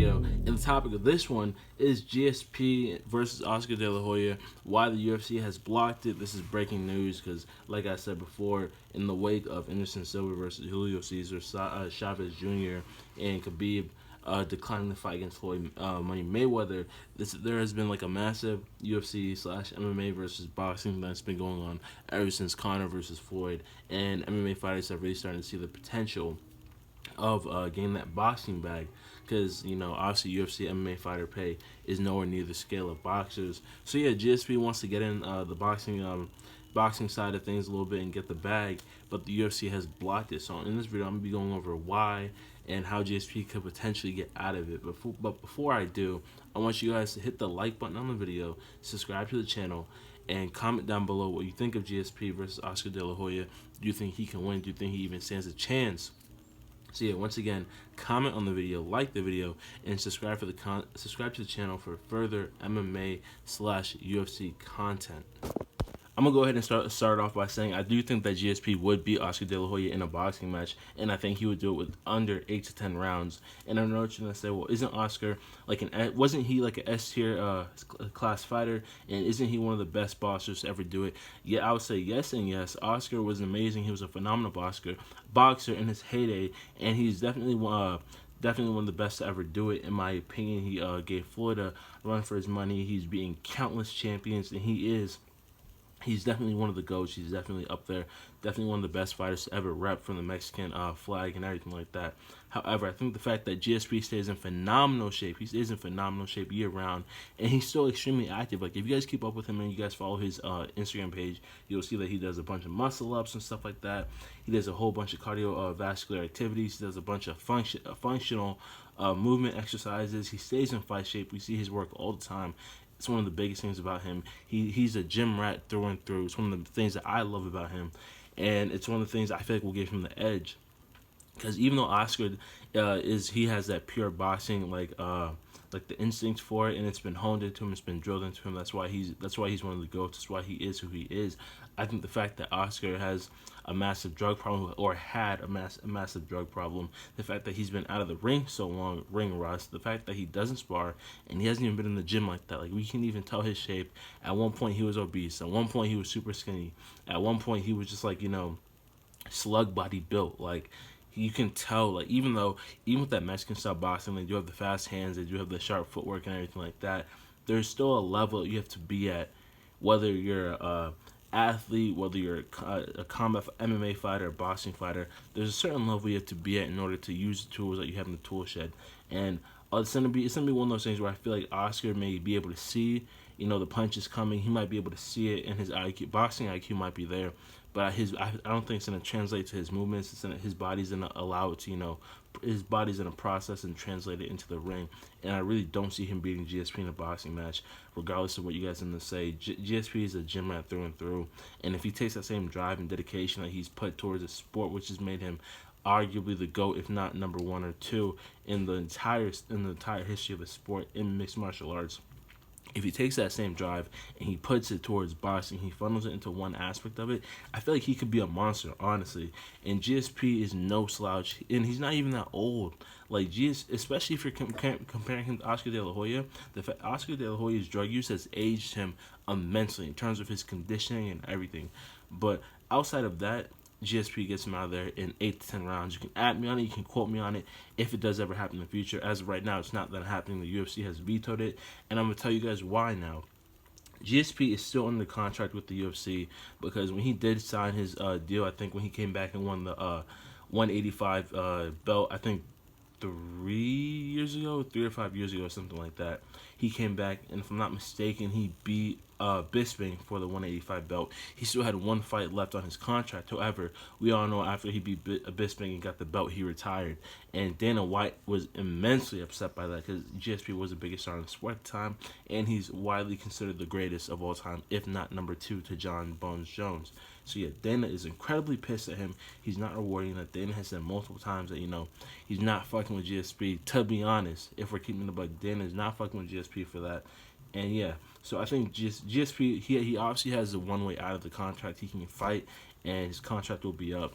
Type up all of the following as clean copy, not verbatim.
video, and the topic of this one is GSP versus Oscar De La Hoya. Why the UFC has blocked it. This is breaking news because, like I said before, in the wake of Anderson Silva versus Julio Cesar, Chavez Jr. and Khabib declining the fight against Floyd Money Mayweather, there has been like a massive UFC/MMA versus boxing that's been going on ever since Conor versus Floyd, and MMA fighters have really started to see the potential of getting that boxing bag, because obviously UFC MMA fighter pay is nowhere near the scale of boxers. So yeah, GSP wants to get in the boxing side of things a little bit and get the bag, but the UFC has blocked it. So in this video, I'm gonna be going over why and how GSP could potentially get out of it. But before I do, I want you guys to hit the like button on the video, subscribe to the channel, and comment down below what you think of GSP versus Oscar De La Hoya. Do you think he can win? Do you think he even stands a chance? So yeah, once again, comment on the video, like the video, and subscribe to the channel for further MMA/UFC content. I'm gonna go ahead and start off by saying I do think that GSP would beat Oscar De La Hoya in a boxing match, and I think he would do it with under 8 to 10 rounds. And I know what you're gonna say, well, isn't Oscar wasn't he like an S tier class fighter, and isn't he one of the best boxers to ever do it? Yeah, I would say yes and yes. Oscar was amazing. He was a phenomenal boxer in his heyday, and he's definitely one of the best to ever do it, in my opinion. He gave Floyd a run for his money. He's beating countless champions, and he's definitely one of the GOATs. He's definitely up there. Definitely one of the best fighters to ever rep from the Mexican flag and everything like that. However, I think the fact that GSP stays in phenomenal shape, he stays in phenomenal shape year round, and he's still extremely active. Like, if you guys keep up with him and you guys follow his Instagram page, you'll see that he does a bunch of muscle ups and stuff like that. He does a whole bunch of cardiovascular activities. He does a bunch of functional movement exercises. He stays in fight shape. We see his work all the time. It's one of the biggest things about him. He's a gym rat through and through. It's one of the things that I love about him, and it's one of the things I feel like will give him the edge. Because even though Oscar he has that pure boxing like the instinct for it, and it's been honed into him, it's been drilled into him. That's why he's one of the GOATs. That's why he is who he is. I think the fact that Oscar has a massive drug problem, or had a massive drug problem, the fact that he's been out of the ring so long, ring rust, the fact that he doesn't spar, and he hasn't even been in the gym like that. Like, we can even tell his shape. At one point he was obese. At one point he was super skinny. At one point he was just like, slug body built. Like, you can tell, like, even with that Mexican style boxing, they do have the fast hands, they do have the sharp footwork and everything like that. There's still a level you have to be at, whether you're a athlete, whether you're a combat MMA fighter, or boxing fighter. There's a certain level you have to be at in order to use the tools that you have in the tool shed. And it's gonna be one of those things where I feel like Oscar may be able to see, the punches coming. He might be able to see it, and his boxing IQ might be there. But I don't think it's going to translate to his movements. His body's going to allow it to, his body's going to process and translate it into the ring. And I really don't see him beating GSP in a boxing match, regardless of what you guys are going to say. GSP is a gym rat through and through. And if he takes that same drive and dedication that he's put towards the sport, which has made him arguably the GOAT, if not number 1 or 2 in the entire history of the sport in mixed martial arts. If he takes that same drive and he puts it towards boxing, he funnels it into one aspect of it, I feel like he could be a monster, honestly. And GSP is no slouch, and he's not even that old. Like, especially if you're comparing him to Oscar De La Hoya, the fact Oscar De La Hoya's drug use has aged him immensely in terms of his conditioning and everything. But outside of that, GSP gets him out of there in 8 to 10 rounds. You can add me on it. You can quote me on it if it does ever happen in the future. As of right now, it's not that happening. The UFC has vetoed it, and I'm going to tell you guys why now. GSP is still under contract with the UFC, because when he did sign his deal, I think when he came back and won the 185 belt, I think 3 or 5 years ago, something like that, he came back, and if I'm not mistaken, he beat Bisping for the 185 belt. He still had one fight left on his contract. However, we all know after he beat Bisping and got the belt, he retired. And Dana White was immensely upset by that, because GSP was the biggest star in the sport at the time, and he's widely considered the greatest of all time, if not number 2 to John Bones Jones. So yeah, Dana is incredibly pissed at him. He's not rewarding that. Dana has said multiple times that, he's not fucking with GSP. To be honest, if we're keeping the buck, Dana is not fucking with GSP for that. And yeah, so I think GSP, he obviously has the one way out of the contract. He can fight, and his contract will be up.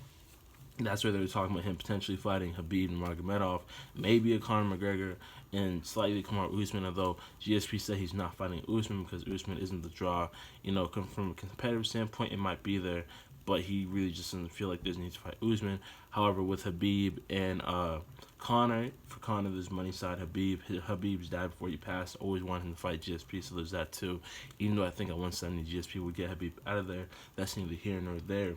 That's where they were talking about him potentially fighting Khabib and Nurmagomedov, maybe a Conor McGregor, and slightly Kamaru Usman. Although GSP said he's not fighting Usman because Usman isn't the draw. From a competitive standpoint, it might be there, but he really just doesn't feel like there's need to fight Usman. However, with Khabib and Conor, for Conor, there's money side. Habib's dad before he passed always wanted him to fight GSP, so there's that too. Even though I think at 170 GSP would get Habib out of there, that's neither here nor there.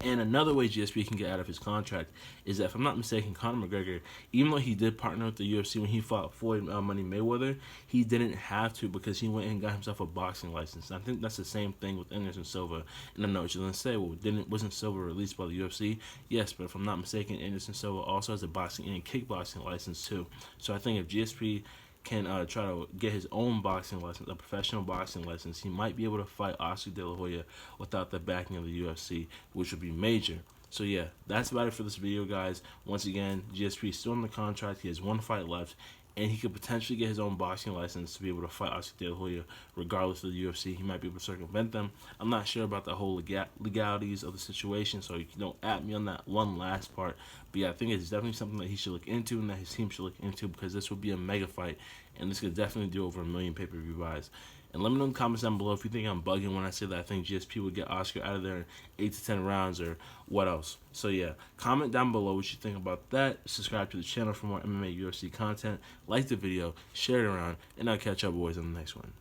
And another way GSP can get out of his contract is that, if I'm not mistaken, Conor McGregor, even though he did partner with the UFC when he fought Floyd Money Mayweather, he didn't have to because he went and got himself a boxing license. And I think that's the same thing with Anderson Silva. And I know what you're going to say, well, wasn't Silva released by the UFC? Yes, but if I'm not mistaken, Anderson Silva also has a boxing and kickboxing license too. So I think if GSP can try to get his own boxing license, a professional boxing license, he might be able to fight Oscar De La Hoya without the backing of the UFC, which would be major. So yeah, that's about it for this video, guys. Once again, GSP is still in the contract. He has one fight left, and he could potentially get his own boxing license to be able to fight Oscar De La Hoya regardless of the UFC. He might be able to circumvent them. I'm not sure about the whole legalities of the situation, so you don't at me on that one last part. But yeah, I think it's definitely something that he should look into and that his team should look into, because this would be a mega fight, and this could definitely do over 1 million pay-per-view buys. And let me know in the comments down below if you think I'm bugging when I say that I think GSP would get Oscar out of there in 8 to 10 rounds, or what else. So yeah, comment down below what you think about that. Subscribe to the channel for more MMA UFC content. Like the video, share it around, and I'll catch up boys on the next one.